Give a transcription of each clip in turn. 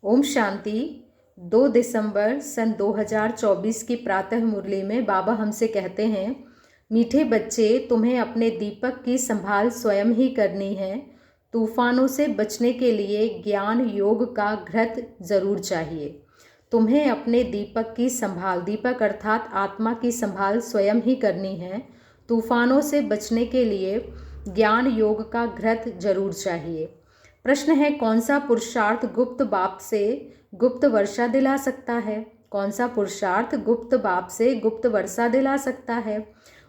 ओम शांति। 2 दिसंबर सन 2024 की प्रातः मुरली में बाबा हमसे कहते हैं, मीठे बच्चे, तुम्हें अपने दीपक की संभाल स्वयं ही करनी है। तूफानों से बचने के लिए ज्ञान योग का घृत जरूर चाहिए। तुम्हें अपने दीपक की संभाल, दीपक अर्थात आत्मा की संभाल स्वयं ही करनी है। तूफानों से बचने के लिए ज्ञान योग का घृत जरूर चाहिए। प्रश्न है, कौन सा पुरुषार्थ गुप्त बाप से गुप्त वर्षा दिला सकता है? कौन सा पुरुषार्थ गुप्त बाप से गुप्त वर्षा दिला सकता है?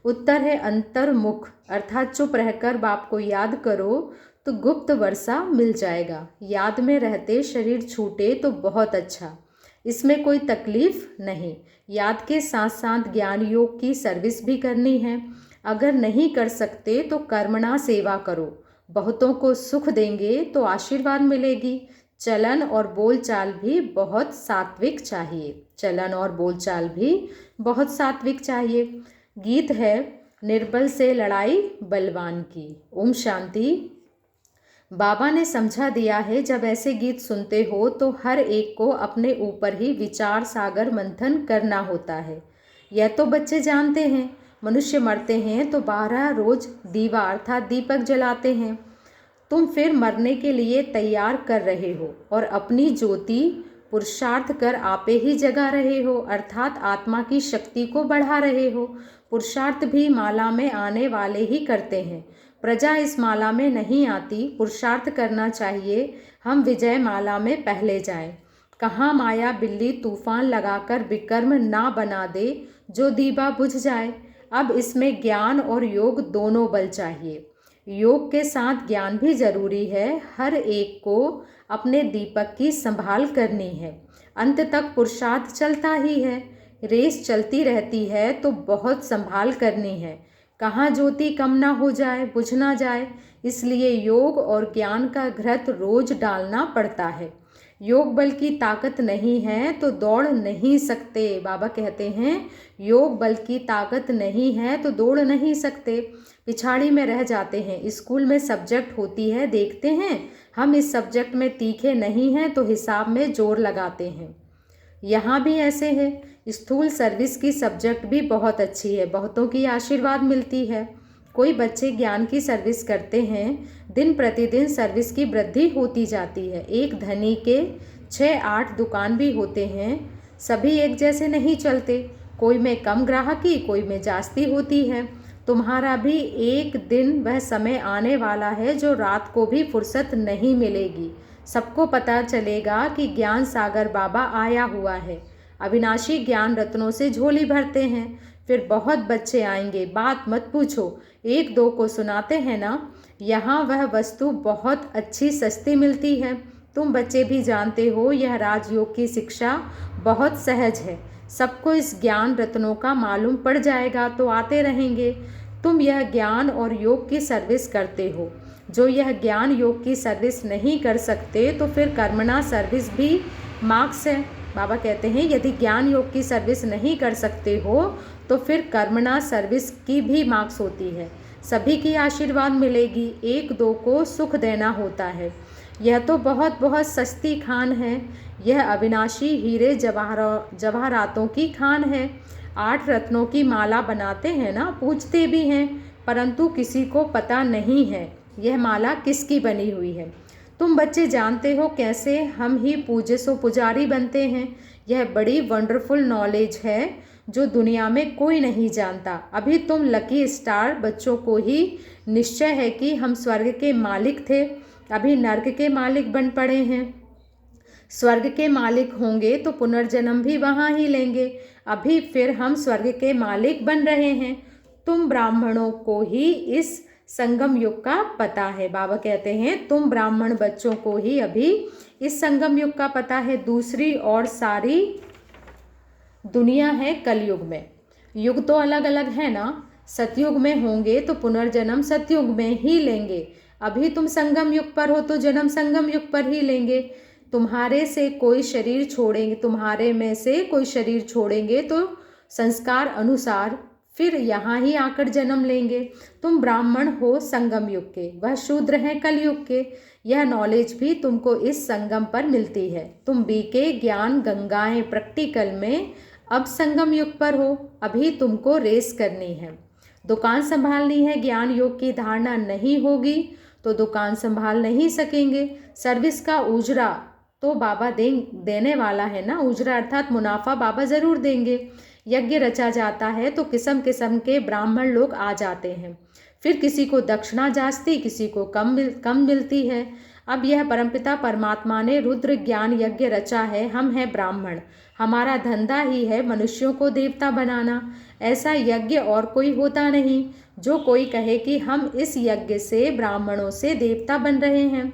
उत्तर है अंतर्मुख, अर्थात चुप रहकर बाप को याद करो तो गुप्त वर्षा मिल जाएगा। याद में रहते शरीर छूटे तो बहुत अच्छा, इसमें कोई तकलीफ नहीं। याद के साथ साथ ज्ञान योग की सर्विस भी करनी है। अगर नहीं कर सकते तो कर्मणा सेवा करो। बहुतों को सुख देंगे तो आशीर्वाद मिलेगी। चलन और बोलचाल भी बहुत सात्विक चाहिए। चलन और बोलचाल भी बहुत सात्विक चाहिए। गीत है, निर्बल से लड़ाई बलवान की। ओम शांति। बाबा ने समझा दिया है, जब ऐसे गीत सुनते हो तो हर एक को अपने ऊपर ही विचार सागर मंथन करना होता है। यह तो बच्चे जानते हैं। मनुष्य मरते हैं तो 12 रोज दीवा अर्थात दीपक जलाते हैं। तुम फिर मरने के लिए तैयार कर रहे हो और अपनी ज्योति पुरुषार्थ कर आपे ही जगा रहे हो, अर्थात आत्मा की शक्ति को बढ़ा रहे हो। पुरुषार्थ भी माला में आने वाले ही करते हैं। प्रजा इस माला में नहीं आती। पुरुषार्थ करना चाहिए हम विजय माला में पहले जाएं। कहाँ माया बिल्ली तूफान लगाकर विकर्म ना बना दे जो दीवा बुझ जाए। अब इसमें ज्ञान और योग दोनों बल चाहिए। योग के साथ ज्ञान भी जरूरी है। हर एक को अपने दीपक की संभाल करनी है। अंत तक पुरुषार्थ चलता ही है। रेस चलती रहती है तो बहुत संभाल करनी है। कहाँ ज्योति कम ना हो जाए, बुझ ना जाए, इसलिए योग और ज्ञान का घृत रोज डालना पड़ता है। योग बल की ताकत नहीं है तो दौड़ नहीं सकते। बाबा कहते हैं, योग बल की ताकत नहीं है तो दौड़ नहीं सकते, पिछाड़ी में रह जाते हैं। स्कूल में सब्जेक्ट होती है, देखते हैं हम इस सब्जेक्ट में तीखे नहीं हैं तो हिसाब में जोर लगाते हैं। यहाँ भी ऐसे है। स्थूल सर्विस की सब्जेक्ट भी बहुत अच्छी है, बहुतों की आशीर्वाद मिलती है। कोई बच्चे ज्ञान की सर्विस करते हैं, दिन प्रतिदिन सर्विस की वृद्धि होती जाती है। एक धनी के 6-8 दुकान भी होते हैं, सभी एक जैसे नहीं चलते। कोई में कम ग्राहकी, कोई में जास्ती होती है। तुम्हारा भी एक दिन वह समय आने वाला है जो रात को भी फुर्सत नहीं मिलेगी। सबको पता चलेगा कि ज्ञान सागर बाबा आया हुआ है। अविनाशी ज्ञान रत्नों से झोली भरते हैं। फिर बहुत बच्चे आएंगे, बात मत पूछो। 1-2 को सुनाते हैं ना, यहाँ वह वस्तु बहुत अच्छी सस्ती मिलती है। तुम बच्चे भी जानते हो, यह राजयोग की शिक्षा बहुत सहज है। सबको इस ज्ञान रत्नों का मालूम पड़ जाएगा तो आते रहेंगे। तुम यह ज्ञान और योग की सर्विस करते हो। जो यह ज्ञान योग की सर्विस नहीं कर सकते तो फिर कर्मणा सर्विस भी मार्क्स है। बाबा कहते हैं, यदि ज्ञान योग की सर्विस नहीं कर सकते हो तो फिर कर्मणा सर्विस की भी मार्क्स होती है। सभी की आशीर्वाद मिलेगी। 1-2 को सुख देना होता है। यह तो बहुत बहुत सस्ती खान है। यह अविनाशी हीरे जवाहरातों की खान है। 8 रत्नों की माला बनाते हैं ना, पूजते भी हैं, परंतु किसी को पता नहीं है यह माला किसकी बनी हुई है। तुम बच्चे जानते हो कैसे हम ही पूज्य सो पुजारी बनते हैं। यह बड़ी वंडरफुल नॉलेज है जो दुनिया में कोई नहीं जानता। अभी तुम लकी स्टार बच्चों को ही निश्चय है कि हम स्वर्ग के मालिक थे, अभी नर्क के मालिक बन पड़े हैं। स्वर्ग के मालिक होंगे तो पुनर्जन्म भी वहाँ ही लेंगे। अभी फिर हम स्वर्ग के मालिक बन रहे हैं। तुम ब्राह्मणों को ही इस संगम युग का पता है। बाबा कहते हैं, तुम ब्राह्मण बच्चों को ही अभी इस संगम युग का पता है। दूसरी और सारी दुनिया है कलयुग में। युग तो अलग अलग है ना। सतयुग में होंगे तो पुनर्जन्म सतयुग में ही लेंगे। अभी तुम संगम युग पर हो तो जन्म संगम युग पर ही लेंगे। तुम्हारे से कोई शरीर छोड़ेंगे, तुम्हारे में से कोई शरीर छोड़ेंगे तो संस्कार अनुसार फिर यहाँ ही आकर जन्म लेंगे। तुम ब्राह्मण हो संगम युग के, वह शूद्र हैं कलयुग के। यह नॉलेज भी तुमको इस संगम पर मिलती है। तुम बीके ज्ञान गंगाएं प्रैक्टिकल में अब संगम युग पर हो। अभी तुमको रेस करनी है, दुकान संभालनी है। ज्ञान योग की धारणा नहीं होगी तो दुकान संभाल नहीं सकेंगे। सर्विस का उजरा तो बाबा देने वाला है ना, उजरा अर्थात मुनाफा बाबा ज़रूर देंगे। यज्ञ रचा जाता है तो किस्म किस्म के ब्राह्मण लोग आ जाते हैं। फिर किसी को दक्षिणा जास्ती, किसी को कम मिलती है। अब यह परमपिता परमात्मा ने रुद्र ज्ञान यज्ञ रचा है। हम हैं ब्राह्मण, हमारा धंधा ही है मनुष्यों को देवता बनाना। ऐसा यज्ञ और कोई होता नहीं। जो कोई कहे कि हम इस यज्ञ से ब्राह्मणों से देवता बन रहे हैं,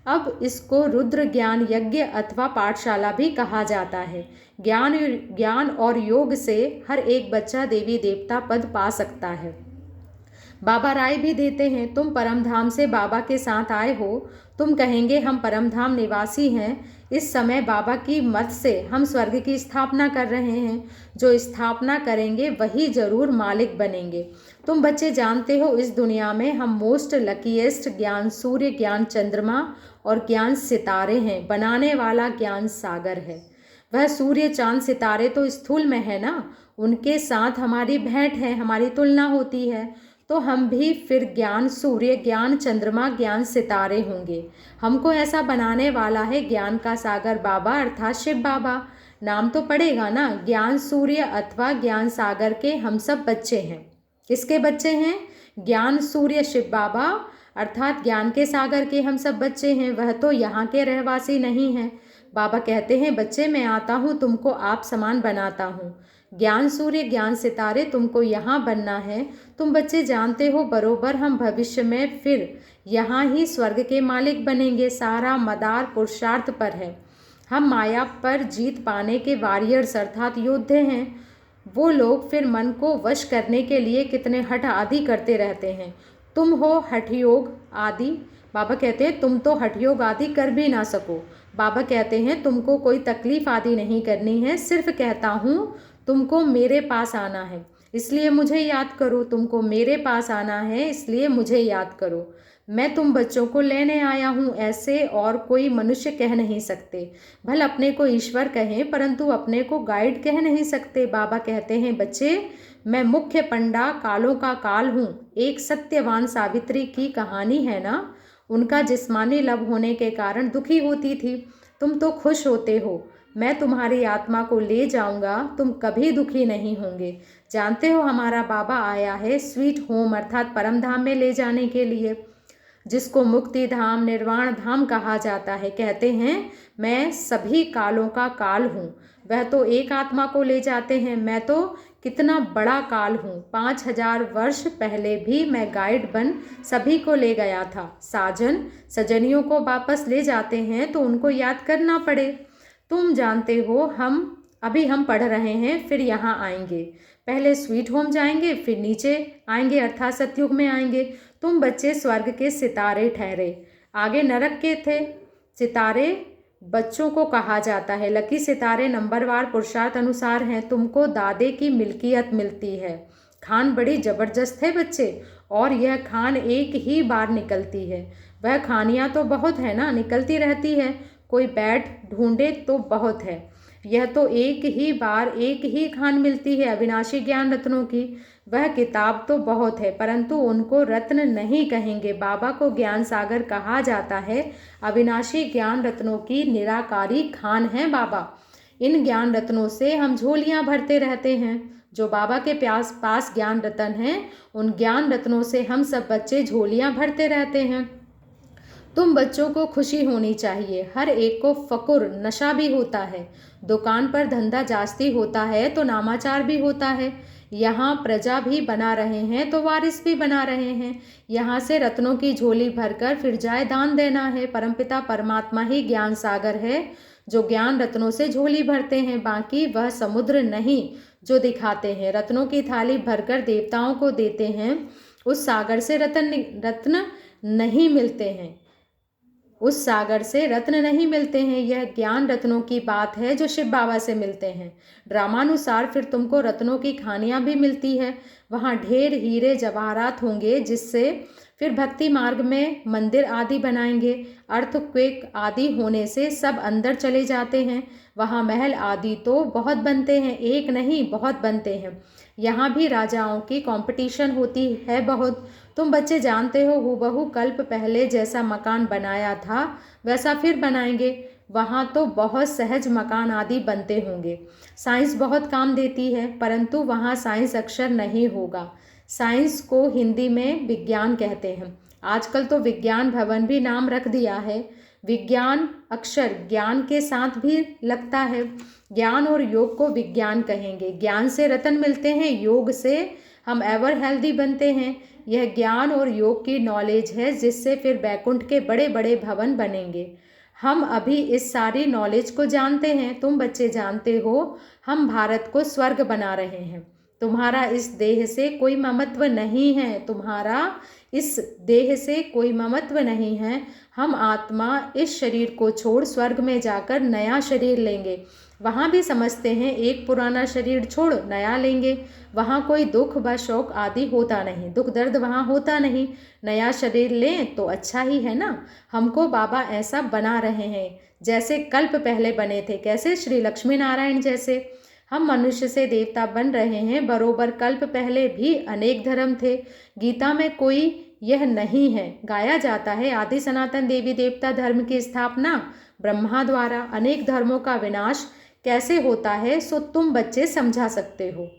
अब इसको रुद्र ज्ञान यज्ञ अथवा पाठशाला भी कहा जाता है। ज्ञान और योग से हर एक बच्चा देवी देवता पद पा सकता है। बाबा राय भी देते हैं, तुम परमधाम से बाबा के साथ आए हो। तुम कहेंगे हम परमधाम निवासी हैं। इस समय बाबा की मत से हम स्वर्ग की स्थापना कर रहे हैं। जो स्थापना करेंगे वही जरूर मालिक बनेंगे। तुम बच्चे जानते हो इस दुनिया में हम मोस्ट लकीएस्ट ज्ञान सूर्य, ज्ञान चंद्रमा और ज्ञान सितारे हैं। बनाने वाला ज्ञान सागर है। वह सूर्य चांद सितारे तो स्थूल में है ना, उनके साथ हमारी भेंट है, हमारी तुलना होती है। तो हम भी फिर ज्ञान सूर्य, ज्ञान चंद्रमा, ज्ञान सितारे होंगे। हमको ऐसा बनाने वाला है ज्ञान का सागर बाबा अर्थात शिव बाबा। नाम तो पड़ेगा ना, ज्ञान सूर्य अथवा ज्ञान सागर के हम सब बच्चे हैं। किसके बच्चे हैं? ज्ञान सूर्य शिव बाबा अर्थात ज्ञान के सागर के हम सब बच्चे हैं। वह तो यहाँ के रहवासी नहीं हैं। बाबा कहते हैं बच्चे मैं आता हूँ, तुमको आप समान बनाता हूँ। ज्ञान सूर्य, ज्ञान सितारे तुमको यहाँ बनना है। तुम बच्चे जानते हो बरोबर हम भविष्य में फिर यहाँ ही स्वर्ग के मालिक बनेंगे। सारा मदार पुरुषार्थ पर है। हम माया पर जीत पाने के वॉरियर्स अर्थात योद्धे हैं। वो लोग फिर मन को वश करने के लिए कितने हठ आदि करते रहते हैं। तुम हो हठयोग आदि। बाबा कहते हैं तुम तो हठयोग आदि कर भी ना सको। बाबा कहते हैं तुमको कोई तकलीफ आदि नहीं करनी है, सिर्फ कहता हूँ तुमको मेरे पास आना है इसलिए मुझे याद करो। तुमको मेरे पास आना है इसलिए मुझे याद करो। मैं तुम बच्चों को लेने आया हूँ, ऐसे और कोई मनुष्य कह नहीं सकते। भल अपने को ईश्वर कहें परंतु अपने को गाइड कह नहीं सकते। बाबा कहते हैं बच्चे मैं मुख्य पंडा कालों का काल हूँ। एक सत्यवान सावित्री की कहानी है ना, उनका जिस्मानी लब होने के कारण दुखी होती थी। तुम तो खुश होते हो। मैं तुम्हारी आत्मा को ले जाऊंगा, तुम कभी दुखी नहीं होंगे। जानते हो हमारा बाबा आया है स्वीट होम अर्थात परम धाम में ले जाने के लिए, जिसको मुक्ति धाम निर्वाण धाम कहा जाता है। कहते हैं मैं सभी कालों का काल हूँ। वह तो एक आत्मा को ले जाते हैं, मैं तो कितना बड़ा काल हूँ। 5000 वर्ष पहले भी मैं गाइड बन सभी को ले गया था। साजन सजनियों को वापस ले जाते हैं तो उनको याद करना पड़े। तुम जानते हो हम पढ़ रहे हैं, फिर यहाँ आएंगे। पहले स्वीट होम जाएंगे, फिर नीचे आएंगे अर्थात सतयुग में आएंगे। तुम बच्चे स्वर्ग के सितारे ठहरे, आगे नरक के थे। सितारे बच्चों को कहा जाता है। लकी सितारे नंबरवार पुरुषार्थ अनुसार हैं। तुमको दादे की मिल्कियत मिलती है। खान बड़ी ज़बरदस्त है बच्चे, और यह खान एक ही बार निकलती है। वह खानियाँ तो बहुत है ना, निकलती रहती है। कोई बैठ ढूंढे तो बहुत है। यह तो एक ही बार एक ही खान मिलती है अविनाशी ज्ञान रत्नों की। वह किताब तो बहुत है परंतु उनको रत्न नहीं कहेंगे। बाबा को ज्ञान सागर कहा जाता है। अविनाशी ज्ञान रत्नों की निराकारी खान है बाबा। इन ज्ञान रत्नों से हम झोलियाँ भरते रहते हैं। जो बाबा के पास ज्ञान रत्न हैं, उन ज्ञान रत्नों से हम सब बच्चे झोलियाँ भरते रहते हैं। तुम बच्चों को खुशी होनी चाहिए। हर एक को फकुर नशा भी होता है। दुकान पर धंधा जास्ती होता है तो नामाचार भी होता है। यहाँ प्रजा भी बना रहे हैं तो वारिस भी बना रहे हैं। यहाँ से रत्नों की झोली भरकर फिर जाए दान देना है। परमपिता परमात्मा ही ज्ञान सागर है जो ज्ञान रत्नों से झोली भरते हैं। बाकी वह समुद्र नहीं जो दिखाते हैं। रत्नों की थाली भरकर देवताओं को देते हैं, उस सागर से रत्न नहीं मिलते हैं। उस सागर से रत्न नहीं मिलते हैं, यह ज्ञान रत्नों की बात है जो शिव बाबा से मिलते हैं। ड्रामानुसार फिर तुमको रत्नों की खानियाँ भी मिलती है, वहाँ ढेर हीरे जवाहरात होंगे, जिससे फिर भक्ति मार्ग में मंदिर आदि बनाएंगे। अर्थक्वेक आदि होने से सब अंदर चले जाते हैं। वहाँ महल आदि तो बहुत बनते हैं, एक नहीं बहुत बनते हैं। यहाँ भी राजाओं की कंपटीशन होती है बहुत। तुम बच्चे जानते हो, हूबहू कल्प पहले जैसा मकान बनाया था वैसा फिर बनाएंगे। वहाँ तो बहुत सहज मकान आदि बनते होंगे। साइंस बहुत काम देती है, परंतु वहाँ साइंस अक्षर नहीं होगा। साइंस को हिंदी में विज्ञान कहते हैं। आजकल तो विज्ञान भवन भी नाम रख दिया है। विज्ञान अक्षर ज्ञान के साथ भी लगता है। ज्ञान और योग को विज्ञान कहेंगे। ज्ञान से रतन मिलते हैं, योग से हम एवर हेल्दी बनते हैं। यह ज्ञान और योग की नॉलेज है, जिससे फिर बैकुंठ के बड़े बड़े भवन बनेंगे। हम अभी इस सारी नॉलेज को जानते हैं। तुम बच्चे जानते हो, हम भारत को स्वर्ग बना रहे हैं। तुम्हारा इस देह से कोई ममत्व नहीं है, तुम्हारा इस देह से कोई ममत्व नहीं है। हम आत्मा इस शरीर को छोड़ स्वर्ग में जाकर नया शरीर लेंगे। वहाँ भी समझते हैं एक पुराना शरीर छोड़ नया लेंगे। वहाँ कोई दुख व शोक आदि होता नहीं, दुख दर्द वहाँ होता नहीं। नया शरीर लें तो अच्छा ही है ना। हमको बाबा ऐसा बना रहे हैं जैसे कल्प पहले बने थे। कैसे? श्री लक्ष्मी नारायण जैसे। हम मनुष्य से देवता बन रहे हैं, बरोबर कल्प पहले भी अनेक धर्म थे। गीता में कोई यह नहीं है। गाया जाता है आदि सनातन देवी देवता धर्म की स्थापना ब्रह्मा द्वारा, अनेक धर्मों का विनाश कैसे होता है सो तुम बच्चे समझा सकते हो।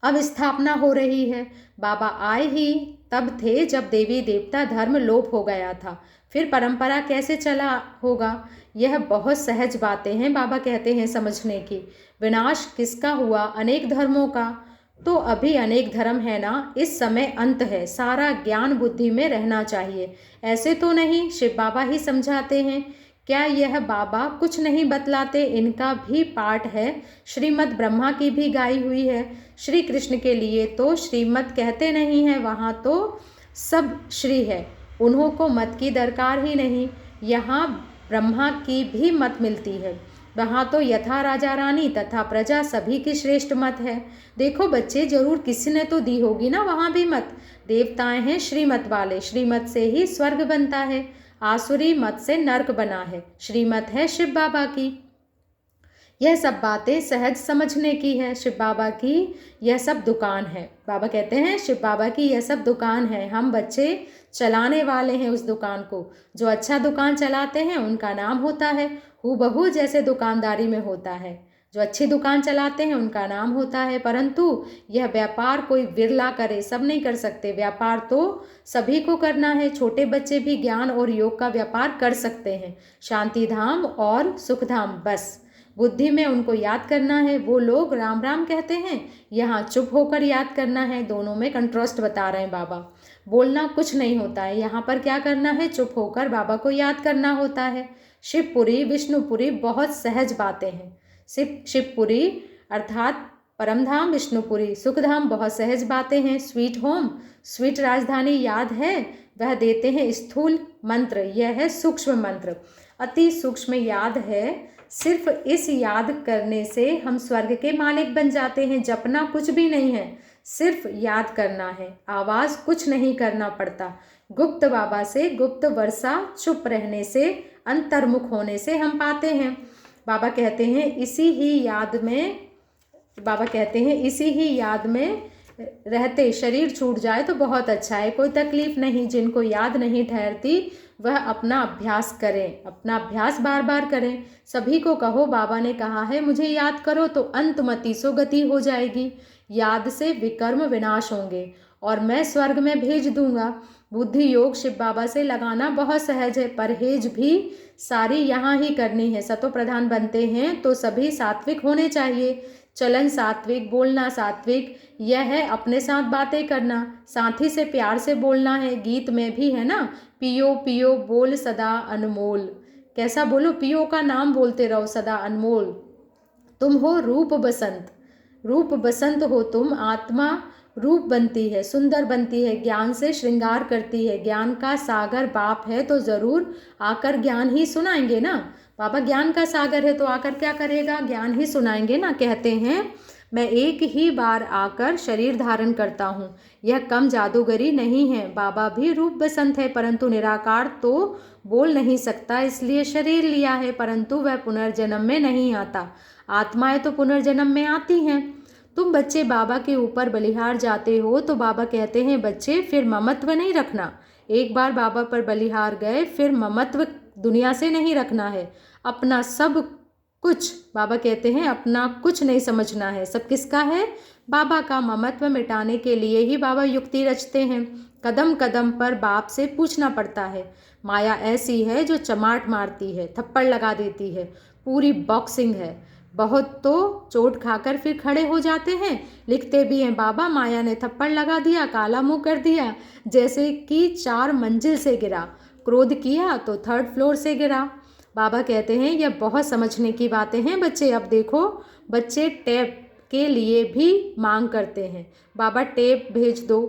अब स्थापना हो रही है। बाबा आए ही तब थे जब देवी देवता धर्म लोप हो गया था। फिर परंपरा कैसे चला होगा? यह बहुत सहज बातें हैं, बाबा कहते हैं समझने की। विनाश किसका हुआ? अनेक धर्मों का। तो अभी अनेक धर्म है ना, इस समय अंत है। सारा ज्ञान बुद्धि में रहना चाहिए। ऐसे तो नहीं, शिव बाबा ही समझाते हैं। क्या यह बाबा कुछ नहीं बतलाते? इनका भी पाठ है। श्रीमद् ब्रह्मा की भी गाई हुई है। श्री कृष्ण के लिए तो श्रीमत कहते नहीं हैं, वहाँ तो सब श्री है। उन्हों को मत की दरकार ही नहीं। यहाँ ब्रह्मा की भी मत मिलती है। वहाँ तो यथा राजा रानी तथा प्रजा सभी की श्रेष्ठ मत है। देखो बच्चे, जरूर किसी ने तो दी होगी ना वहाँ भी मत। देवताएं हैं श्रीमत वाले, श्रीमत से ही स्वर्ग बनता है। आसुरी मत से नर्क बना है। श्रीमत है शिव बाबा की। यह सब बातें सहज समझने की है। शिव बाबा की यह सब दुकान है। बाबा कहते हैं शिव बाबा की यह सब दुकान है। हम बच्चे चलाने वाले हैं उस दुकान को। जो अच्छा दुकान चलाते हैं उनका नाम होता है हूबहू जैसे दुकानदारी में होता है। जो अच्छी दुकान चलाते हैं उनका नाम होता है। परंतु यह व्यापार कोई विरला करे, सब नहीं कर सकते। व्यापार तो सभी को करना है। छोटे बच्चे भी ज्ञान और योग का व्यापार कर सकते हैं। शांति धाम और सुख धाम, बस बुद्धि में उनको याद करना है। वो लोग राम राम कहते हैं, यहाँ चुप होकर याद करना है। दोनों में कंट्रास्ट बता रहे हैं बाबा। बोलना कुछ नहीं होता है, यहाँ पर क्या करना है? चुप होकर बाबा को याद करना होता है। शिवपुरी विष्णुपुरी बहुत सहज बातें हैं। शिवपुरी अर्थात परमधाम, विष्णुपुरी सुखधाम बहुत सहज बातें हैं। स्वीट होम, स्वीट राजधानी याद है, वह देते हैं स्थूल मंत्र। यह है सूक्ष्म मंत्र, अति सूक्ष्म याद है। सिर्फ इस याद करने से हम स्वर्ग के मालिक बन जाते हैं। जपना कुछ भी नहीं है, सिर्फ याद करना है। आवाज़ कुछ नहीं करना पड़ता। गुप्त बाबा से गुप्त वर्षा, चुप रहने से, अंतर्मुख होने से हम पाते हैं। बाबा कहते हैं इसी ही याद में रहते शरीर छूट जाए तो बहुत अच्छा है। कोई तकलीफ नहीं। जिनको याद नहीं ठहरती वह अपना अभ्यास करें, अपना अभ्यास बार बार करें। सभी को कहो बाबा ने कहा है मुझे याद करो तो अंतमति सो गति हो जाएगी। याद से विकर्म विनाश होंगे और मैं स्वर्ग में भेज दूंगा। बुद्धि योग शिव बाबा से लगाना बहुत सहज है। परहेज भी सारी यहाँ ही करनी है। सतो प्रधान बनते हैं तो सभी सात्विक होने चाहिए। चलन सात्विक, बोलना सात्विक, यह है अपने साथ बातें करना, साथी से प्यार से बोलना है। गीत में भी है ना, पियो पियो बोल सदा अनमोल। कैसा बोलो? पियो का नाम बोलते रहो सदा अनमोल। तुम हो रूप बसंत, रूप बसंत हो तुम। आत्मा रूप बनती है, सुंदर बनती है, ज्ञान से श्रृंगार करती है। ज्ञान का सागर बाप है तो ज़रूर आकर ज्ञान ही सुनाएंगे ना। बाबा ज्ञान का सागर है तो आकर क्या करेगा, ज्ञान ही सुनाएंगे ना। कहते हैं मैं एक ही बार आकर शरीर धारण करता हूँ, यह कम जादूगरी नहीं है। बाबा भी रूप बसंत है परंतु निराकार तो बोल नहीं सकता, इसलिए शरीर लिया है, परंतु वह पुनर्जन्म में नहीं आता। आत्माएं तो पुनर्जन्म में आती हैं। तुम बच्चे बाबा के ऊपर बलिहार जाते हो तो बाबा कहते हैं बच्चे फिर ममत्व नहीं रखना। एक बार बाबा पर बलिहार गए फिर ममत्व दुनिया से नहीं रखना है। अपना सब कुछ, बाबा कहते हैं अपना कुछ नहीं समझना है, सब किसका है, बाबा का। ममत्व मिटाने के लिए ही बाबा युक्ति रचते हैं। कदम कदम पर बाप से पूछना पड़ता है। माया ऐसी है जो चमाट मारती है, थप्पड़ लगा देती है, पूरी बॉक्सिंग है। बहुत तो चोट खाकर फिर खड़े हो जाते हैं, लिखते भी हैं बाबा माया ने थप्पड़ लगा दिया, काला मुंह कर दिया, जैसे कि 4 मंजिल से गिरा, क्रोध किया तो 3rd फ्लोर से गिरा। बाबा कहते हैं यह बहुत समझने की बातें हैं बच्चे। अब देखो बच्चे टेप के लिए भी मांग करते हैं, बाबा टेप भेज दो,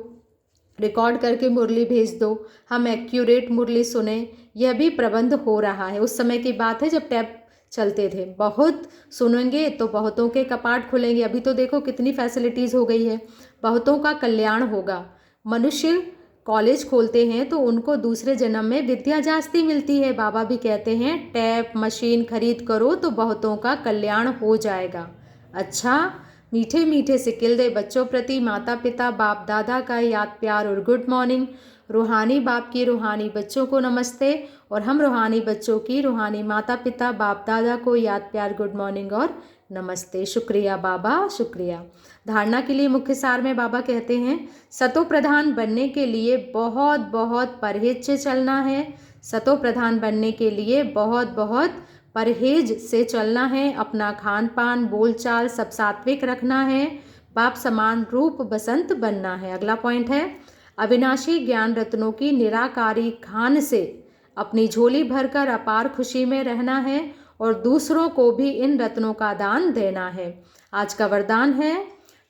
रिकॉर्ड करके मुरली भेज दो, हम एक्यूरेट मुरली सुने। यह भी प्रबंध हो रहा है। उस समय की बात है जब टैप चलते थे, बहुत सुनेंगे तो बहुतों के कपाट खुलेंगे। अभी तो देखो कितनी फैसिलिटीज़ हो गई है, बहुतों का कल्याण होगा। मनुष्य कॉलेज खोलते हैं तो उनको दूसरे जन्म में विद्या जास्ती मिलती है। बाबा भी कहते हैं टैप मशीन खरीद करो तो बहुतों का कल्याण हो जाएगा। अच्छा, मीठे मीठे सिक्किल दे बच्चों प्रति माता पिता बाप दादा का याद प्यार और गुड मॉर्निंग। रूहानी बाप की रूहानी बच्चों को नमस्ते और हम रूहानी बच्चों की रूहानी माता पिता बाप दादा को याद प्यार गुड मॉर्निंग और नमस्ते। शुक्रिया बाबा, शुक्रिया। धारणा के लिए मुख्य सार में बाबा कहते हैं सतो प्रधान बनने के लिए बहुत बहुत परहेज से चलना है। सतो प्रधान बनने के लिए बहुत बहुत परहेज से चलना है। अपना खान पान बोलचाल सब सात्विक रखना है। बाप समान रूप बसंत बनना है। अगला पॉइंट है अविनाशी ज्ञान रत्नों की निराकारी खान से अपनी झोली भरकर अपार खुशी में रहना है और दूसरों को भी इन रत्नों का दान देना है। आज का वरदान है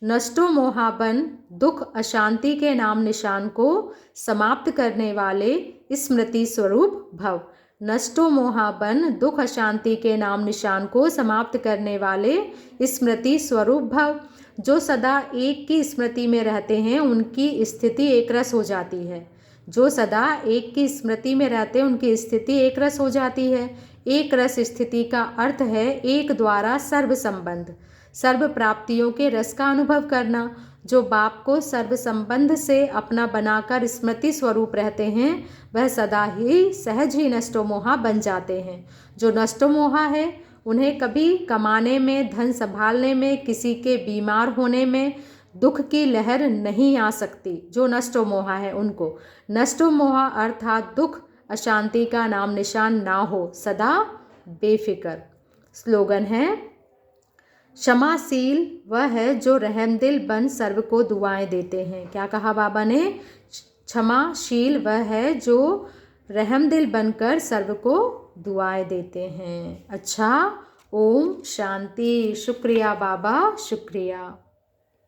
नष्टो मोहाबन दुख अशांति के नाम निशान को समाप्त करने वाले स्मृति स्वरूप भव। नष्टो मोहाबन दुख अशांति के नाम निशान को समाप्त करने वाले स्मृति स्वरूप भव। जो सदा एक की स्मृति में रहते हैं उनकी स्थिति एक रस हो जाती है। जो सदा एक की स्मृति में रहते हैं उनकी स्थिति एक रस हो जाती है। एक रस स्थिति का अर्थ है एक द्वारा सर्व संबंध, सर्व प्राप्तियों के रस का अनुभव करना। जो बाप को सर्व संबंध से अपना बनाकर स्मृति स्वरूप रहते हैं वह सदा ही सहज ही नष्टो मोहा बन जाते हैं। जो नष्टो मोहा है उन्हें कभी कमाने में, धन संभालने में, किसी के बीमार होने में दुख की लहर नहीं आ सकती। जो नष्टो मोहा है उनको नष्टो मोहा अर्थात दुख अशांति का नाम निशान ना हो, सदा बेफिक्र। स्लोगन है क्षमाशील वह है जो रहमदिल बन सर्व को दुआएं देते हैं। क्या कहा बाबा ने? क्षमाशील वह है जो रहमदिल बनकर सर्व को दुआएं देते हैं। अच्छा, ओम शांति। शुक्रिया बाबा, शुक्रिया।